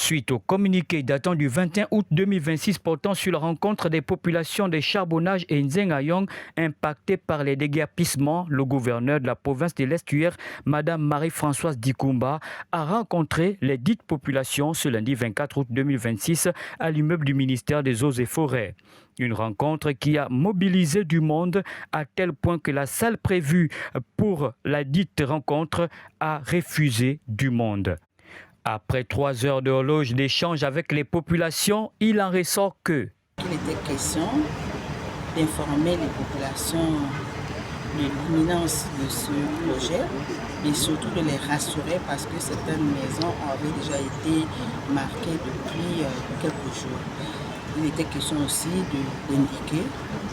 Suite au communiqué datant du 21 août 2026 portant sur la rencontre des populations de Charbonnage et Nzengayong impactées par les déguerpissements, le gouverneur de la province de l'Estuaire, Madame Marie-Françoise Dikoumba, a rencontré les dites populations ce lundi 24 août 2026 à l'immeuble du ministère des Eaux et Forêts. Une rencontre qui a mobilisé du monde à tel point que la salle prévue pour la dite rencontre a refusé du monde. Après 3 heures d'horloge d'échange avec les populations, il en ressort que il était question d'informer les populations de l'imminence de ce projet et surtout de les rassurer parce que certaines maisons avaient déjà été marquées depuis quelques jours. Il était question aussi d'indiquer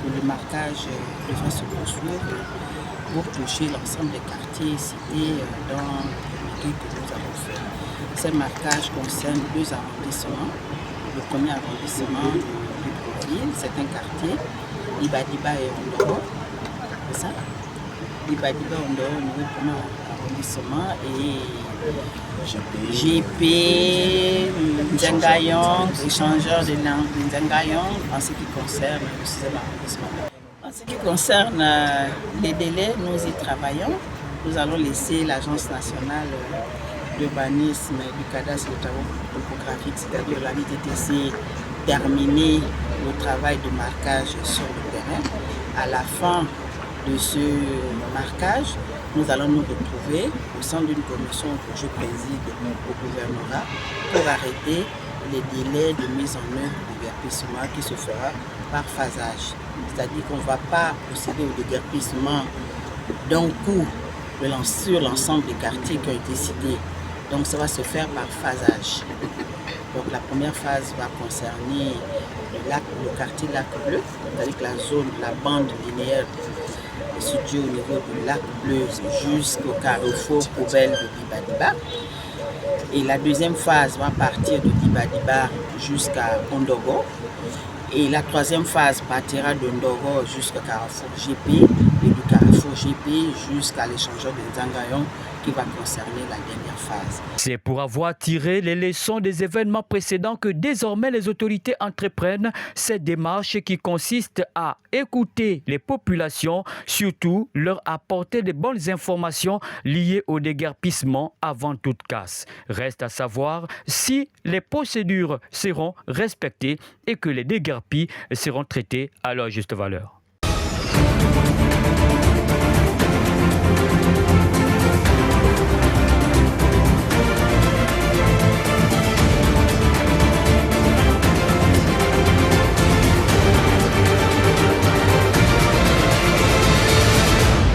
que le marquage devrait se poursuivre pour toucher l'ensemble des quartiers cités dans le communiqué que nous avons fait. Ces marquages concernent 2 arrondissements. Le premier arrondissement du Libreville, c'est un quartier, Libadiba et Ondoro, c'est ça? Libadiba et Ondoro au niveau du premier arrondissement et GP, Nzengayong, échangeur de Nzengayong en ce qui concerne le 6e arrondissement. En ce qui concerne les délais, nous y travaillons. Nous allons laisser l'Agence nationale d'urbanisme et du cadastre de travaux topographiques, c'est-à-dire la VTTC, terminer le travail de marquage sur le terrain. À la fin de ce marquage, nous allons nous retrouver au sein d'une commission que je préside au gouvernorat pour arrêter les délais de mise en œuvre du déguerpissement qui se fera par phasage. C'est-à-dire qu'on ne va pas procéder au déguerpissement d'un coup sur l'ensemble des quartiers qui ont été cités. Donc ça va se faire par phasage. Donc la première phase va concerner le quartier Lac Bleu, c'est-à-dire la zone, la bande linéaire située au niveau du Lac Bleu jusqu'au carrefour poubelle de Dibadiba. Et la deuxième phase va partir de Dibadiba jusqu'à Ondogo. Et la troisième phase partira de Ndoro jusqu'au carrefour GP et du carrefour GP jusqu'à l'échangeur de Nzengayong qui va concerner la dernière phase. C'est pour avoir tiré les leçons des événements précédents que désormais les autorités entreprennent cette démarche qui consiste à écouter les populations, surtout leur apporter de bonnes informations liées au déguerpissement avant toute casse. Reste à savoir si les procédures seront respectées et que les déguerpis seront traités à leur juste valeur.